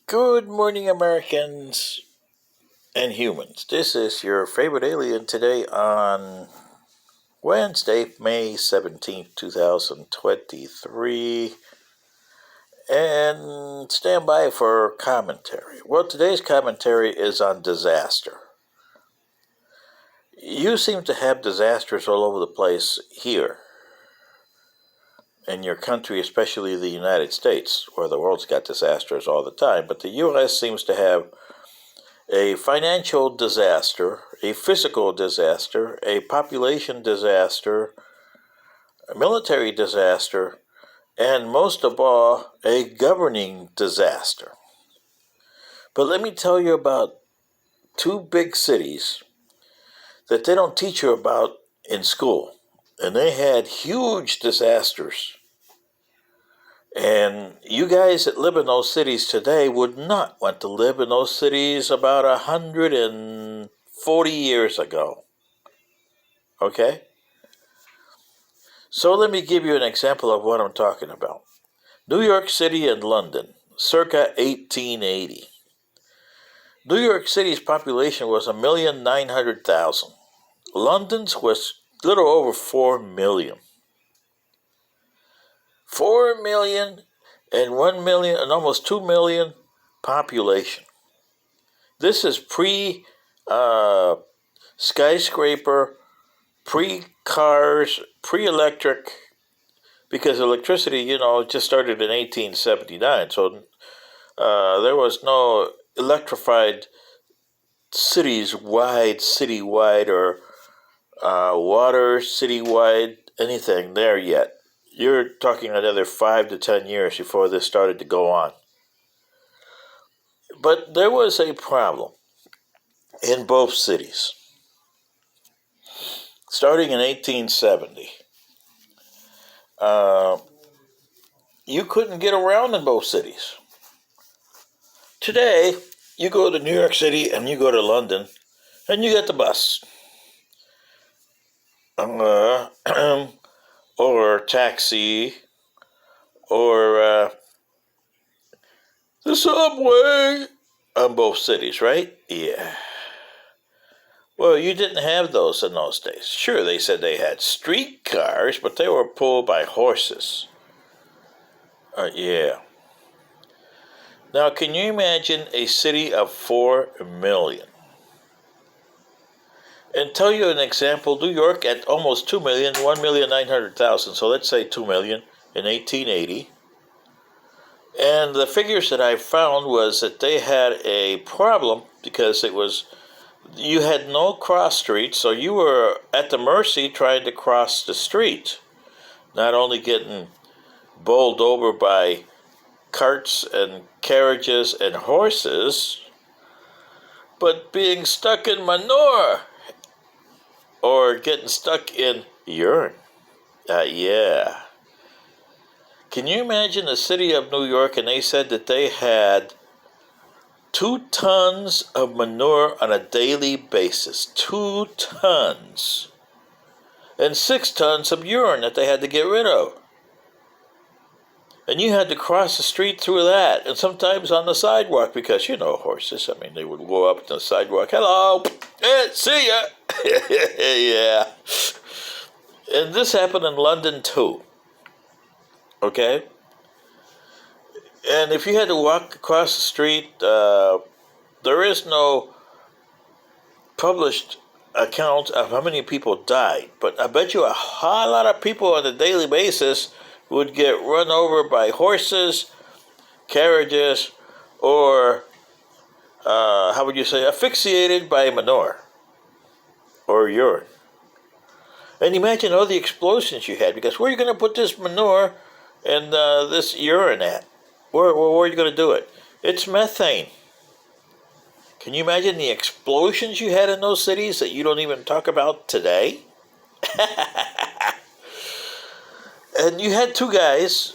Good morning, Americans and humans. This is your favorite alien today on Wednesday, May 17th, 2023. And stand by for commentary. Well, today's commentary is on disaster. You seem to have disasters all over the place here in your country, especially the United States, where the world's got disasters all the time. But the U.S. seems to have a financial disaster, a physical disaster, a population disaster, a military disaster, and most of all, a governing disaster. But let me tell you about two big cities that they don't teach you about in school. And they had huge disasters. And you guys that live in those cities today would not want to live in those cities about 140 years ago. Okay? So let me give you an example of what I'm talking about. New York City and London, circa 1880. New York City's population was 1,900,000. London's was a little over 4 million. 4 million and 1 million and almost 2 million population. This is pre-skyscraper, pre-cars, pre-electric, because electricity, just started in 1879. So there was no electrified citywide, or water citywide, anything there yet. You're talking another 5 to 10 years before this started to go on. But there was a problem in both cities. Starting in 1870, you couldn't get around in both cities. Today, you go to New York City and you go to London, and you get the bus. Or taxi, or the subway on both cities, right? Yeah. Well, you didn't have those in those days. Sure, they said they had streetcars, but they were pulled by horses. Yeah. Now, can you imagine a city of 4 million? And tell you an example, New York at almost 2 million, 1,900,000. So let's say 2 million in 1880. And the figures that I found was that they had a problem because you had no cross streets, so you were at the mercy trying to cross the street. Not only getting bowled over by carts and carriages and horses, but being stuck in manure or getting stuck in urine. Yeah. Can you imagine the city of New York, and they said that they had 2 tons of manure on a daily basis. 2 tons. And 6 tons of urine that they had to get rid of. And you had to cross the street through that, and sometimes on the sidewalk, because, horses, they would go up to the sidewalk. Hello, hey, see ya. Yeah. And this happened in London too. Okay? And if you had to walk across the street, there is no published account of how many people died. But I bet you a whole lot of people on a daily basis would get run over by horses, carriages, or, asphyxiated by manure or urine. And imagine all the explosions you had, because where are you going to put this manure and this urine at? Where are you going to do it? It's methane. Can you imagine the explosions you had in those cities that you don't even talk about today? And you had 2 guys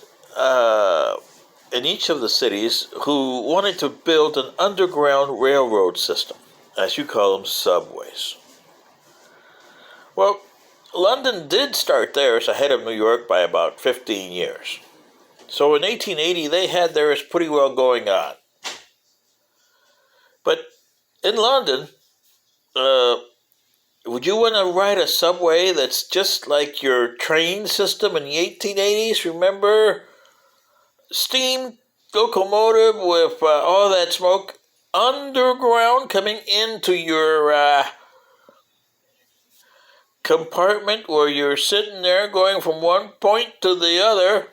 in each of the cities who wanted to build an underground railroad system, as you call them, subways. Well, London did start theirs ahead of New York by about 15 years. So in 1880, they had theirs pretty well going on. But in London, uh, would you want to ride a subway that's just like your train system in the 1880s? Remember? Steam locomotive with all that smoke underground coming into your compartment where you're sitting there going from one point to the other.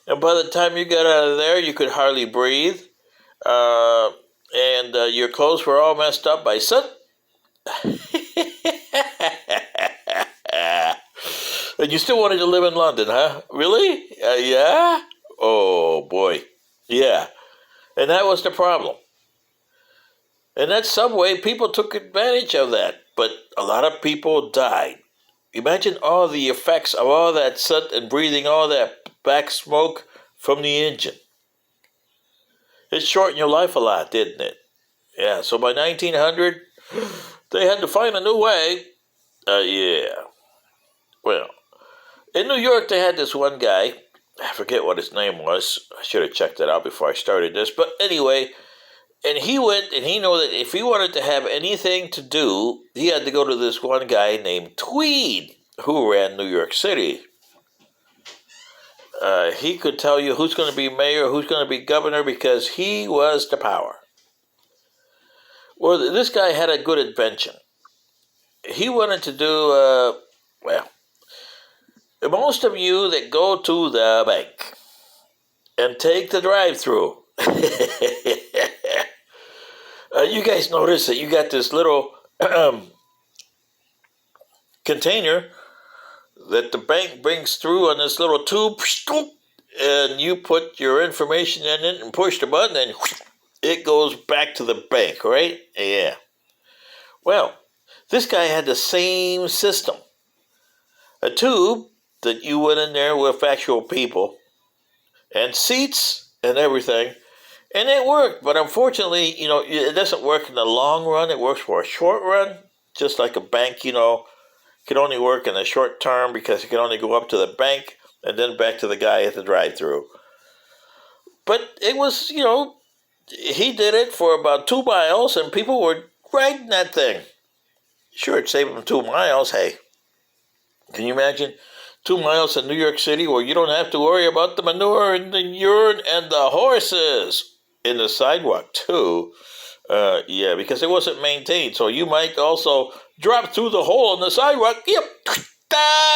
And by the time you got out of there, you could hardly breathe. Uh, and your clothes were all messed up by soot. And you still wanted to live in London, huh? Really? Yeah? Oh, boy. Yeah. And that was the problem. And that subway, people took advantage of that. But a lot of people died. Imagine all the effects of all that soot and breathing all that back smoke from the engine. It shortened your life a lot, didn't it? Yeah, so by 1900, they had to find a new way. Yeah. Well, in New York, they had this one guy. I forget what his name was. I should have checked it out before I started this. But anyway, and he went and he knew that if he wanted to have anything to do, he had to go to this one guy named Tweed, who ran New York City. He could tell you who's going to be mayor, who's going to be governor, because he was the power. Well, this guy had a good invention. He wanted to do, well, most of you that go to the bank and take the drive-through, you guys notice that you got this little container that the bank brings through on this little tube, and you put your information in it and push the button, and it goes back to the bank, right? Yeah. Well, this guy had the same system. A tube that you went in there with actual people and seats and everything, and it worked. But unfortunately, it doesn't work in the long run. It works for a short run, just like a bank, can only work in the short term because you can only go up to the bank and then back to the guy at the drive-through. But it was, he did it for about 2 miles, and people were riding that thing. Sure, it saved them 2 miles. Hey, can you imagine 2 miles in New York City where you don't have to worry about the manure and the urine and the horses in the sidewalk too? Yeah, because it wasn't maintained. So you might also drop through the hole in the sidewalk. Yep.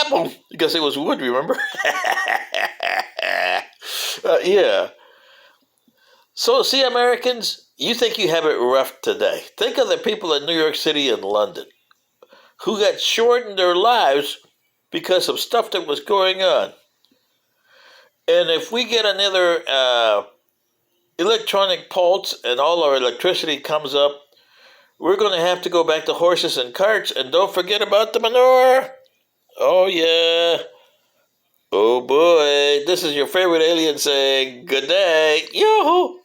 Boom, because it was wood, remember? Yeah. So, see, Americans, you think you have it rough today. Think of the people in New York City and London who got shortened their lives because of stuff that was going on. And if we get another electronic pulse and all our electricity comes up, we're going to have to go back to horses and carts, and don't forget about the manure. Oh, yeah. Oh, boy. This is your favorite alien saying, good day. Yoo-hoo.